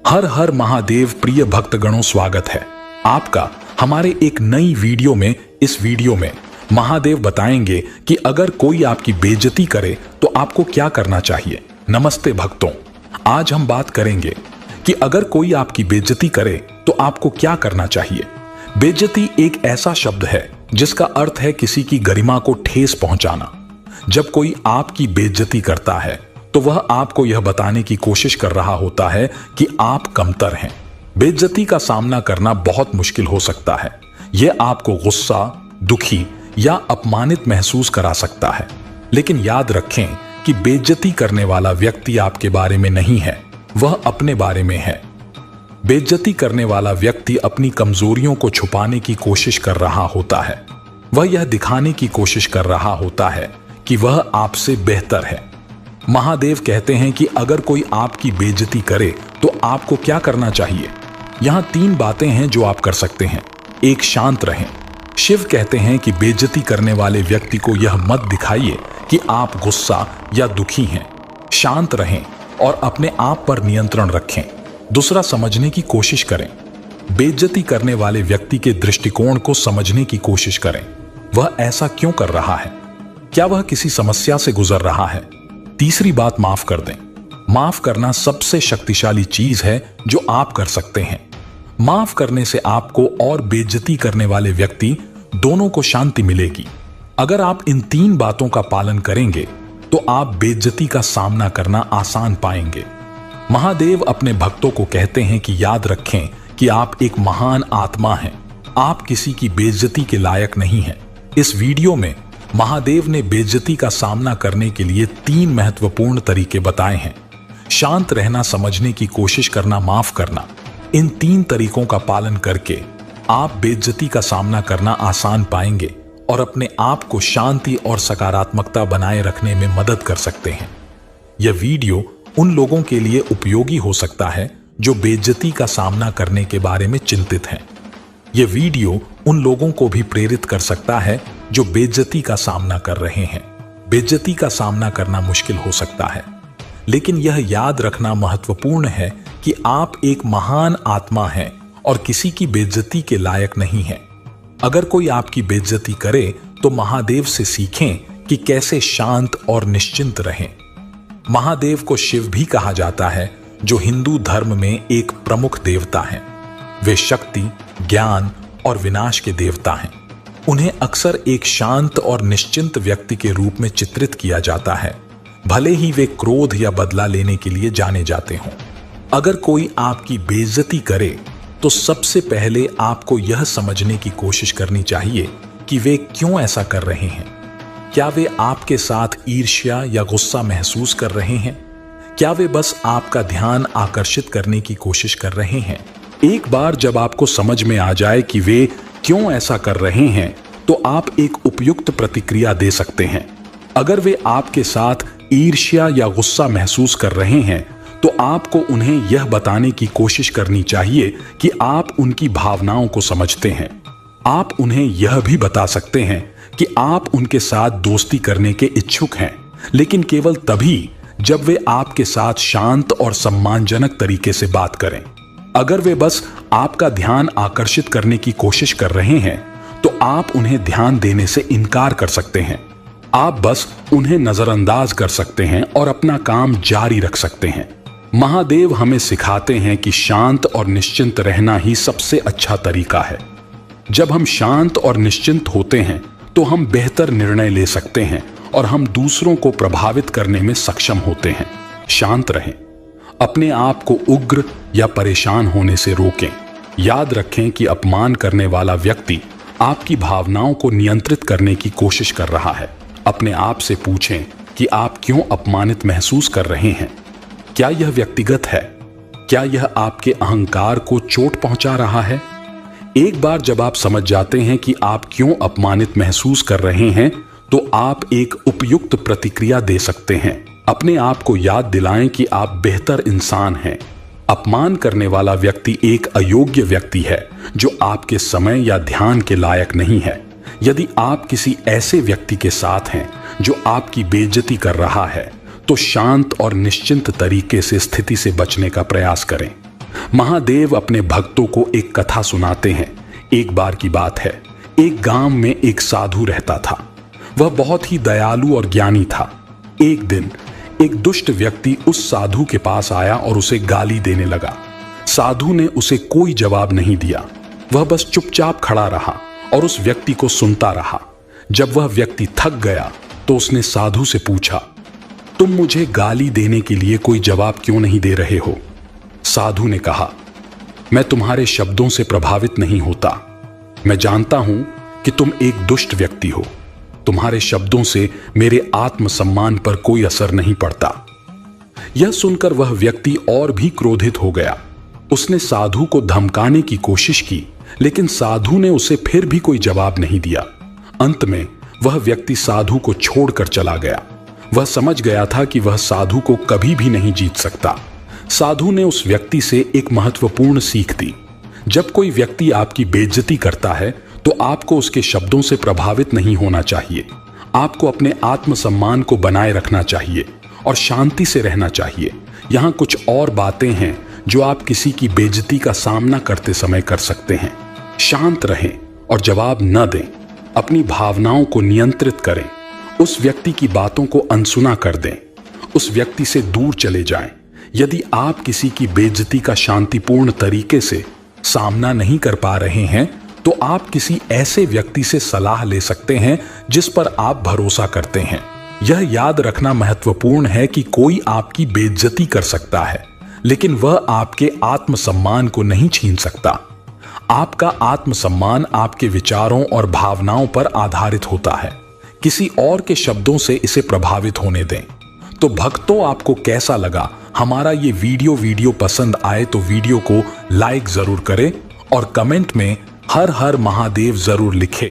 हर हर महादेव प्रिय भक्तगणों, स्वागत है आपका हमारे एक नई वीडियो में। इस वीडियो में महादेव बताएंगे कि अगर कोई आपकी बेइज्जती करे तो आपको क्या करना चाहिए। नमस्ते भक्तों, आज हम बात करेंगे कि अगर कोई आपकी बेइज्जती करे तो आपको क्या करना चाहिए। बेइज्जती एक ऐसा शब्द है जिसका अर्थ है किसी की गरिमा को ठेस पहुंचाना। जब कोई आपकी बेइज्जती करता है तो वह आपको यह बताने की कोशिश कर रहा होता है कि आप कमतर हैं। बेइज्जती का सामना करना बहुत मुश्किल हो सकता है। यह आपको गुस्सा, दुखी या अपमानित महसूस करा सकता है। लेकिन याद रखें कि बेइज्जती करने वाला व्यक्ति आपके बारे में नहीं है, वह अपने बारे में है। बेइज्जती करने वाला व्यक्ति अपनी कमजोरियों को छुपाने की कोशिश कर रहा होता है। वह यह दिखाने की कोशिश कर रहा होता है कि वह आपसे बेहतर है। महादेव कहते हैं कि अगर कोई आपकी बेइज्जती करे तो आपको क्या करना चाहिए। यहां 3 बातें हैं जो आप कर सकते हैं। 1, शांत रहें। शिव कहते हैं कि बेइज्जती करने वाले व्यक्ति को यह मत दिखाइए कि आप गुस्सा या दुखी हैं। शांत रहें और अपने आप पर नियंत्रण रखें। दूसरा, समझने की कोशिश करें। बेइज्जती करने वाले व्यक्ति के दृष्टिकोण को समझने की कोशिश करें। वह ऐसा क्यों कर रहा है? क्या वह किसी समस्या से गुजर रहा है? तीसरी बात, माफ कर दें। माफ करना सबसे शक्तिशाली चीज है जो आप कर सकते हैं। माफ करने से आपको और बेइज्जती करने वाले व्यक्ति दोनों को शांति मिलेगी। अगर आप इन 3 बातों का पालन करेंगे तो आप बेइज्जती का सामना करना आसान पाएंगे। महादेव अपने भक्तों को कहते हैं कि याद रखें कि आप एक महान आत्मा हैं। आप किसी की बेइज्जती के लायक नहीं हैं। इस वीडियो में महादेव ने बेइज्जती का सामना करने के लिए 3 महत्वपूर्ण तरीके बताए हैं। शांत रहना, समझने की कोशिश करना, माफ करना। इन 3 तरीकों का पालन करके आप बेइज्जती का सामना करना आसान पाएंगे और अपने आप को शांति और सकारात्मकता बनाए रखने में मदद कर सकते हैं। यह वीडियो उन लोगों के लिए उपयोगी हो सकता है जो बेइज्जती का सामना करने के बारे में चिंतित हैं। यह वीडियो उन लोगों को भी प्रेरित कर सकता है जो बेइज्जती का सामना कर रहे हैं। बेइज्जती का सामना करना मुश्किल हो सकता है, लेकिन यह याद रखना महत्वपूर्ण है कि आप एक महान आत्मा हैं और किसी की बेइज्जती के लायक नहीं हैं। अगर कोई आपकी बेइज्जती करे तो महादेव से सीखें कि कैसे शांत और निश्चिंत रहें। महादेव को शिव भी कहा जाता है, जो हिंदू धर्म में एक प्रमुख देवता हैं। वे शक्ति, ज्ञान और विनाश के देवता हैं। उन्हें अक्सर एक शांत और निश्चिंत व्यक्ति के रूप में चित्रित किया जाता है, भले ही वे क्रोध या बदला लेने के लिए जाने जाते हों। अगर कोई आपकी बेइज्जती करे तो सबसे पहले आपको यह समझने की कोशिश करनी चाहिए कि वे क्यों ऐसा कर रहे हैं। क्या वे आपके साथ ईर्ष्या या गुस्सा महसूस कर रहे हैं? क्या वे बस आपका ध्यान आकर्षित करने की कोशिश कर रहे हैं? एक बार जब आपको समझ में आ जाए कि वे क्यों ऐसा कर रहे हैं तो आप एक उपयुक्त प्रतिक्रिया दे सकते हैं। अगर वे आपके साथ ईर्ष्या या गुस्सा महसूस कर रहे हैं तो आपको उन्हें यह बताने की कोशिश करनी चाहिए कि आप उनकी भावनाओं को समझते हैं। आप उन्हें यह भी बता सकते हैं कि आप उनके साथ दोस्ती करने के इच्छुक हैं, लेकिन केवल तभी जब वे आपके साथ शांत और सम्मानजनक तरीके से बात करें। अगर वे बस आपका ध्यान आकर्षित करने की कोशिश कर रहे हैं तो आप उन्हें ध्यान देने से इनकार कर सकते हैं। आप बस उन्हें नजरअंदाज कर सकते हैं और अपना काम जारी रख सकते हैं। महादेव हमें सिखाते हैं कि शांत और निश्चिंत रहना ही सबसे अच्छा तरीका है। जब हम शांत और निश्चिंत होते हैं तो हम बेहतर निर्णय ले सकते हैं और हम दूसरों को प्रभावित करने में सक्षम होते हैं। शांत रहें। अपने आप को उग्र या परेशान होने से रोकें। याद रखें कि अपमान करने वाला व्यक्ति आपकी भावनाओं को नियंत्रित करने की कोशिश कर रहा है। अपने आप से पूछें कि आप क्यों अपमानित महसूस कर रहे हैं। क्या यह व्यक्तिगत है? क्या यह आपके अहंकार को चोट पहुंचा रहा है? एक बार जब आप समझ जाते हैं कि आप क्यों अपमानित महसूस कर रहे हैं तो आप एक उपयुक्त प्रतिक्रिया दे सकते हैं। अपने आप को याद दिलाएं कि आप बेहतर इंसान हैं। अपमान करने वाला व्यक्ति एक अयोग्य व्यक्ति है जो आपके समय या ध्यान के लायक नहीं है। यदि आप किसी ऐसे व्यक्ति के साथ हैं जो आपकी बेइज्जती कर रहा है तो शांत और निश्चिंत तरीके से स्थिति से बचने का प्रयास करें। महादेव अपने भक्तों को एक कथा सुनाते हैं। एक बार की बात है, एक गांव में एक साधु रहता था। वह बहुत ही दयालु और ज्ञानी था। एक दिन एक दुष्ट व्यक्ति उस साधु के पास आया और उसे गाली देने लगा। साधु ने उसे कोई जवाब नहीं दिया। वह बस चुपचाप खड़ा रहा और उस व्यक्ति को सुनता रहा। जब वह व्यक्ति थक गया तो उसने साधु से पूछा, तुम मुझे गाली देने के लिए कोई जवाब क्यों नहीं दे रहे हो? साधु ने कहा, मैं तुम्हारे शब्दों से प्रभावित नहीं होता। मैं जानता हूं कि तुम एक दुष्ट व्यक्ति हो। तुम्हारे शब्दों से मेरे आत्मसम्मान पर कोई असर नहीं पड़ता। यह सुनकर वह व्यक्ति और भी क्रोधित हो गया। उसने साधु को धमकाने की कोशिश की, लेकिन साधु ने उसे फिर भी कोई जवाब नहीं दिया। अंत में वह व्यक्ति साधु को छोड़कर चला गया। वह समझ गया था कि वह साधु को कभी भी नहीं जीत सकता। साधु ने उस व्यक्ति से एक महत्वपूर्ण सीख दी। जब कोई व्यक्ति आपकी बेइज्जती करता है तो आपको उसके शब्दों से प्रभावित नहीं होना चाहिए। आपको अपने आत्मसम्मान को बनाए रखना चाहिए और शांति से रहना चाहिए। यहाँ कुछ और बातें हैं जो आप किसी की बेइज्जती का सामना करते समय कर सकते हैं। शांत रहें और जवाब न दें। अपनी भावनाओं को नियंत्रित करें। उस व्यक्ति की बातों को अनसुना कर दें। उस व्यक्ति से दूर चले जाएं। यदि आप किसी की बेइज्जती का शांतिपूर्ण तरीके से सामना नहीं कर पा रहे हैं तो आप किसी ऐसे व्यक्ति से सलाह ले सकते हैं जिस पर आप भरोसा करते हैं। यह याद रखना महत्वपूर्ण है कि कोई आपकी बेइज्जती कर सकता है, लेकिन वह आपके आत्मसम्मान को नहीं छीन सकता। आपका आत्मसम्मान आपके विचारों और भावनाओं पर आधारित होता है। किसी और के शब्दों से इसे प्रभावित होने दें। तो भक्तों, आपको कैसा लगा हमारा ये वीडियो पसंद आए तो वीडियो को लाइक जरूर करें और कमेंट में हर हर महादेव जरूर लिखें।